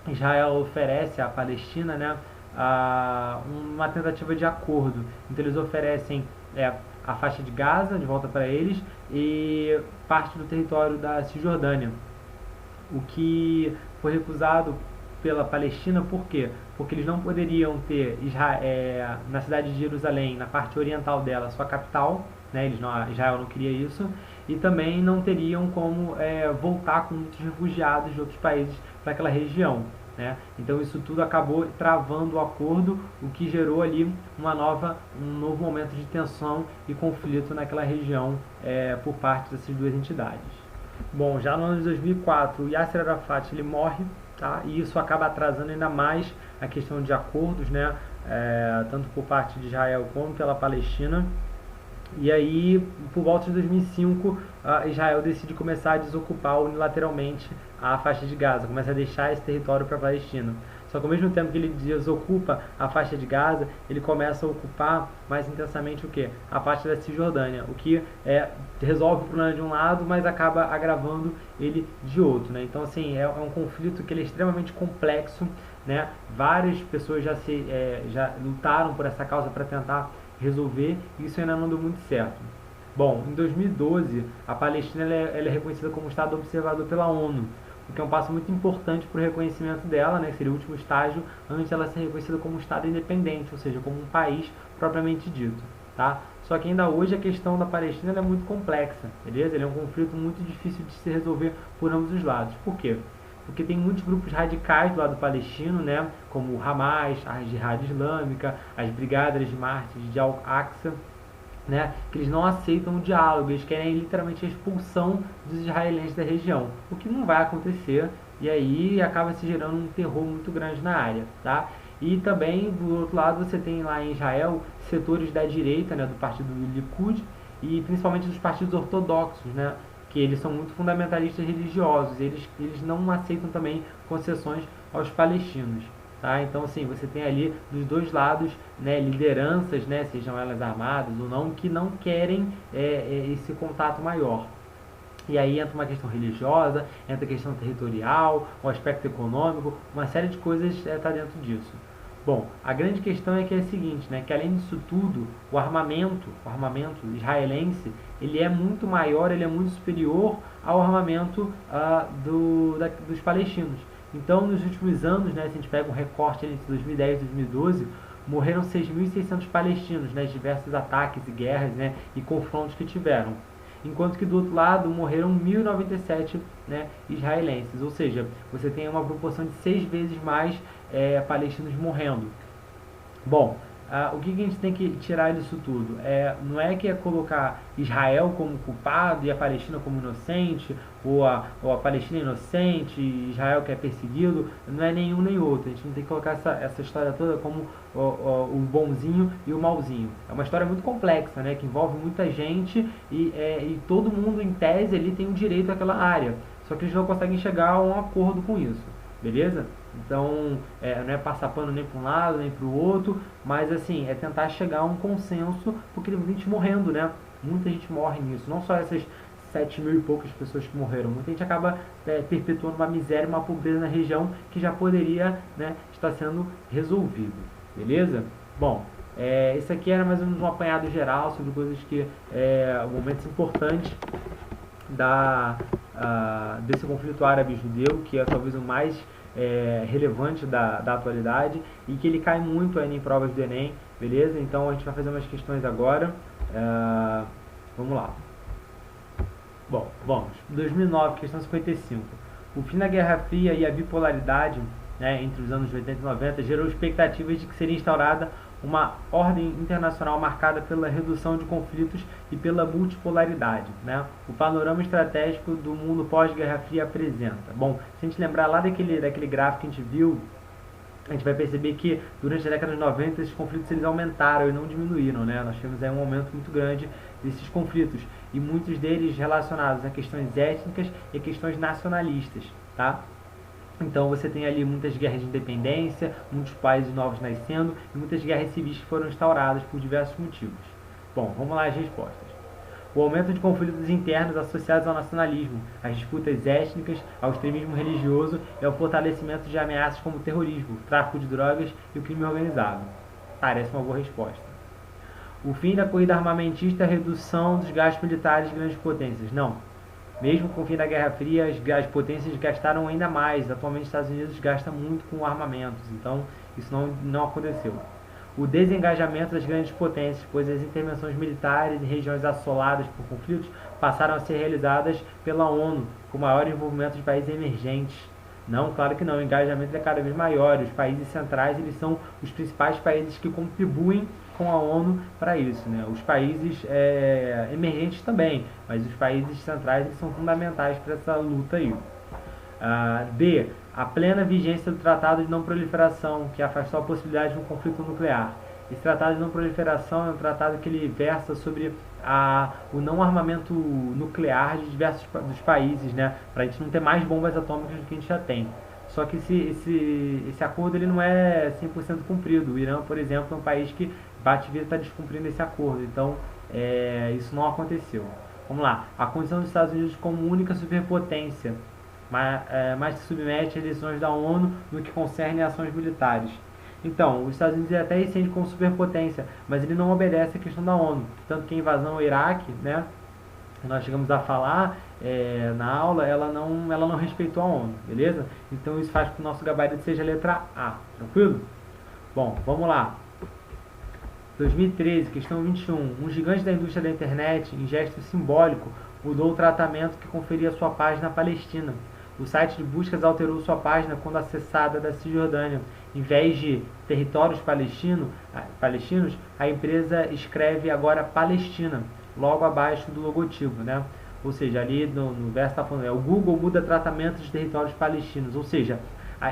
S1: Israel oferece à Palestina, né, uma tentativa de acordo. Então eles oferecem a faixa de Gaza de volta para eles e parte do território da Cisjordânia, o que foi recusado pela Palestina. Por quê? Porque eles não poderiam ter na cidade de Jerusalém, na parte oriental dela, sua capital, né? Israel não queria isso, e também não teriam como voltar com muitos refugiados de outros países para aquela região. Né? Então isso tudo acabou travando o acordo, o que gerou ali um novo momento de tensão e conflito naquela região por parte dessas duas entidades. Bom, já no ano de 2004, o Yasser Arafat ele morre, tá? E isso acaba atrasando ainda mais a questão de acordos, né? Tanto por parte de Israel como pela Palestina. E aí, por volta de 2005, Israel decide começar a desocupar unilateralmente a faixa de Gaza, começa a deixar esse território para a Palestina. Só que ao mesmo tempo que ele desocupa a faixa de Gaza, ele começa a ocupar mais intensamente o quê? A faixa da Cisjordânia, o que resolve o problema de um lado, mas acaba agravando ele de outro. Né? Então, assim, é um conflito que ele é extremamente complexo. Né? Várias pessoas já lutaram por essa causa para tentar resolver, e isso ainda não deu muito certo. Bom, em 2012, a Palestina ela é reconhecida como Estado observador pela ONU, o que é um passo muito importante para o reconhecimento dela, né, que seria o último estágio antes dela ser reconhecida como Estado independente, ou seja, como um país propriamente dito. Tá? Só que ainda hoje a questão da Palestina é muito complexa, beleza? Ele é um conflito muito difícil de se resolver por ambos os lados. Por quê? Porque tem muitos grupos radicais do lado palestino, né, como o Hamas, a Jihad Islâmica, as Brigadas de Mártires de Al-Aqsa, né, que eles não aceitam o diálogo, eles querem literalmente a expulsão dos israelenses da região, o que não vai acontecer, e aí acaba se gerando um terror muito grande na área. Tá? E também, do outro lado, você tem lá em Israel setores da direita, né, do partido do Likud, e principalmente dos partidos ortodoxos, né, que eles são muito fundamentalistas religiosos, eles não aceitam também concessões aos palestinos. Tá? Então, assim, você tem ali dos dois lados, né, lideranças, né, sejam elas armadas ou não, que não querem esse contato maior. E aí entra uma questão religiosa, entra a questão territorial, o aspecto econômico, uma série de coisas está dentro disso. Bom, a grande questão é que é a seguinte, né, que além disso tudo, o armamento israelense, ele é muito maior, ele é muito superior ao armamento dos palestinos. Então, nos últimos anos, né, se a gente pega um recorte entre 2010 e 2012, morreram 6.600 palestinos, né, diversos ataques e guerras, né, e confrontos que tiveram. Enquanto que do outro lado morreram 1.097, né, israelenses, ou seja, você tem uma proporção de 6 vezes mais palestinos morrendo. Bom, o que a gente tem que tirar disso tudo? Não é que é colocar Israel como culpado e a Palestina como inocente, ou a Palestina inocente e Israel que é perseguido, não é nenhum nem outro. A gente não tem que colocar essa história toda como o bonzinho e o malzinho. É uma história muito complexa, né, que envolve muita gente e todo mundo, em tese, ali tem o direito àquela área. Só que eles não conseguem chegar a um acordo com isso. Beleza? Então, não é passar pano nem para um lado, nem para o outro, mas assim, é tentar chegar a um consenso, porque tem muita gente morrendo, né? Muita gente morre nisso, não só essas 7.000 e poucas pessoas que morreram, muita gente acaba perpetuando uma miséria, uma pobreza na região que já poderia, né, estar sendo resolvido, beleza? Bom, isso aqui era mais ou menos um apanhado geral sobre coisas que, momentos importantes desse conflito árabe-judeu, que é talvez o mais relevante da atualidade e que ele cai muito ainda em provas do Enem, beleza? Então a gente vai fazer umas questões agora. Vamos lá. Bom, vamos. 2009, questão 55. O fim da Guerra Fria e a bipolaridade, né, entre os anos 80 e 90 gerou expectativas de que seria instaurada uma ordem internacional marcada pela redução de conflitos e pela multipolaridade, né? O panorama estratégico do mundo pós-Guerra Fria apresenta. Bom, se a gente lembrar lá daquele gráfico que a gente viu, a gente vai perceber que durante a década de 90 esses conflitos eles aumentaram e não diminuíram, né? Nós tivemos aí um aumento muito grande desses conflitos e muitos deles relacionados a questões étnicas e questões nacionalistas, tá? Então você tem ali muitas guerras de independência, muitos países novos nascendo e muitas guerras civis que foram instauradas por diversos motivos. Bom, vamos lá as respostas. O aumento de conflitos internos associados ao nacionalismo, às disputas étnicas, ao extremismo religioso e ao fortalecimento de ameaças como o terrorismo, o tráfico de drogas e o crime organizado. Parece uma boa resposta. O fim da corrida armamentista e a redução dos gastos militares de grandes potências. Não. Mesmo com o fim da Guerra Fria, as potências gastaram ainda mais. Atualmente, os Estados Unidos gasta muito com armamentos, então isso não aconteceu. O desengajamento das grandes potências, pois as intervenções militares em regiões assoladas por conflitos passaram a ser realizadas pela ONU, com maior envolvimento de países emergentes. Não, claro que não, o engajamento é cada vez maior. Os países centrais, eles são os principais países que contribuem com a ONU para isso, né? Os países emergentes também, mas os países centrais, eles são fundamentais para essa luta aí. D. A plena vigência do Tratado de Não Proliferação, que afastou a possibilidade de um conflito nuclear. Esse Tratado de Não Proliferação é um tratado que ele versa sobre o não armamento nuclear de diversos dos países, né? Para a gente não ter mais bombas atômicas do que a gente já tem. Só que esse acordo ele não é 100% cumprido. O Irã, por exemplo, é um país que bate e está descumprindo esse acordo. Então, isso não aconteceu. Vamos lá. A condição dos Estados Unidos como única superpotência, mas se submete às decisões da ONU no que concerne a ações militares. Então, os Estados Unidos até se sente como superpotência, mas ele não obedece à questão da ONU. Tanto que a invasão ao Iraque, né, nós chegamos a falar na aula, ela não respeitou a ONU, beleza? Então isso faz com que o nosso gabarito seja a letra A, tranquilo? Bom, vamos lá. 2013, questão 21. Um gigante da indústria da internet, em gesto simbólico, mudou o tratamento que conferia sua página à Palestina. O site de buscas alterou sua página quando acessada da Cisjordânia. Em vez de territórios palestinos, a empresa escreve agora Palestina, logo abaixo do logotipo, né? Ou seja, ali no verso está falando, o Google muda tratamento de territórios palestinos, ou seja,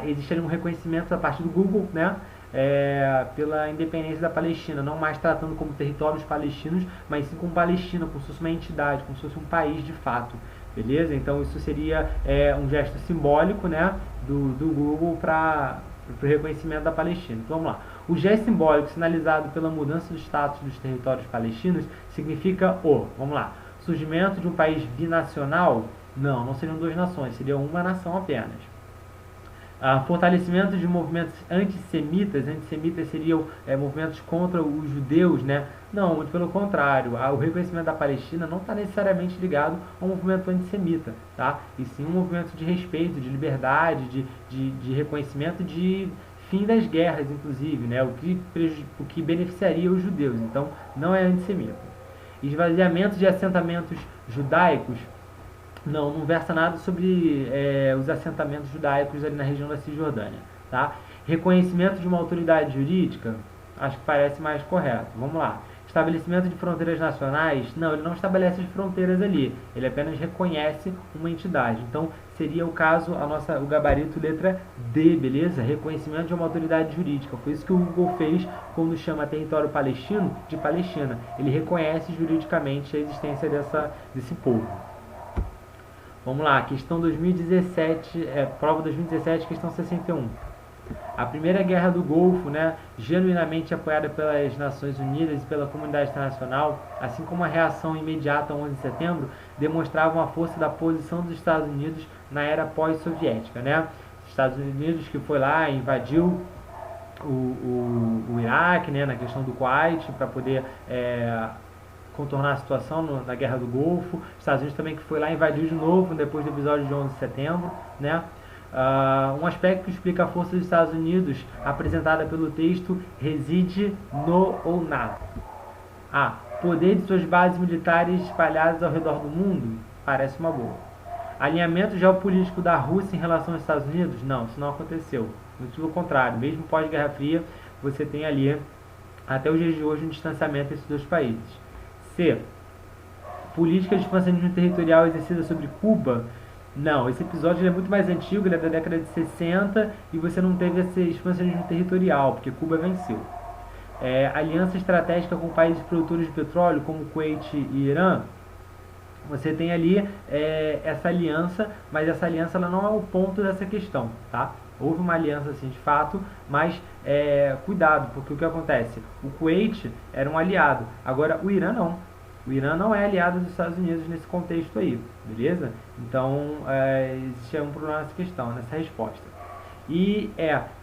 S1: existe ali um reconhecimento da parte do Google, né? Pela independência da Palestina, não mais tratando como territórios palestinos, mas sim como Palestina, como se fosse uma entidade, como se fosse um país de fato, beleza? Então isso seria um gesto simbólico, né, do Google para o reconhecimento da Palestina. Então vamos lá. O gesto simbólico sinalizado pela mudança do status dos territórios palestinos significa vamos lá, surgimento de um país binacional? Não seriam duas nações, seria uma nação apenas. Fortalecimento de movimentos antissemitas seriam movimentos contra os judeus, né? Não, muito pelo contrário, o reconhecimento da Palestina não está necessariamente ligado a um movimento antissemita, tá? E sim um movimento de respeito, de liberdade, de reconhecimento, de fim das guerras, inclusive, né? O que beneficiaria os judeus, então não é antissemita. Esvaziamento de assentamentos judaicos? Não versa nada sobre os assentamentos judaicos ali na região da Cisjordânia, tá? Reconhecimento de uma autoridade jurídica? Acho que parece mais correto. Vamos lá. Estabelecimento de fronteiras nacionais? Não, ele não estabelece as fronteiras ali. Ele apenas reconhece uma entidade. Então, seria o caso, o gabarito letra D, beleza? Reconhecimento de uma autoridade jurídica. Foi isso que o Google fez quando chama território palestino de Palestina. Ele reconhece juridicamente a existência desse povo. Vamos lá, questão 2017, prova 2017, questão 61. A primeira guerra do Golfo, né, genuinamente apoiada pelas Nações Unidas e pela comunidade internacional, assim como a reação imediata ao 11 de setembro, demonstravam a força da posição dos Estados Unidos na era pós-soviética, né? Os Estados Unidos que foi lá e invadiu o Iraque, né, na questão do Kuwait, para poder contornar a situação na Guerra do Golfo. Os Estados Unidos também que foi lá e invadiu de novo depois do episódio de 11 de setembro, né? Um aspecto que explica a força dos Estados Unidos apresentada pelo texto reside no ou na poder de suas bases militares espalhadas ao redor do mundo? Parece uma boa. Alinhamento geopolítico da Rússia em relação aos Estados Unidos? Não, isso não aconteceu. Muito pelo contrário, mesmo pós-Guerra Fria, você tem ali, até os dias de hoje, um distanciamento entre esses dois países. C. Política de expansionismo territorial exercida sobre Cuba? Não, esse episódio é muito mais antigo, ele é da década de 60 e você não teve esse expansionismo territorial, porque Cuba venceu. Aliança estratégica com países produtores de petróleo, como Kuwait e Irã? Você tem ali essa aliança, mas essa aliança ela não é o ponto dessa questão, tá? Houve uma aliança assim de fato, mas cuidado, porque o que acontece? O Kuwait era um aliado, agora o Irã não. O Irã não é aliado dos Estados Unidos nesse contexto aí, beleza? Então existe um problema nessa questão, nessa resposta. E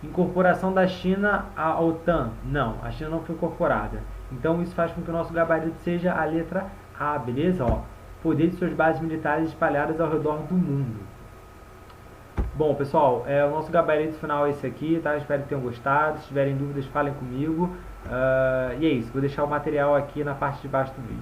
S1: incorporação da China à OTAN? Não, a China não foi incorporada. Então isso faz com que o nosso gabarito seja a letra A, beleza? poder de suas bases militares espalhadas ao redor do mundo. Bom, pessoal, o nosso gabarito final é esse aqui, tá? Espero que tenham gostado. Se tiverem dúvidas, falem comigo. E é isso, vou deixar o material aqui na parte de baixo do vídeo.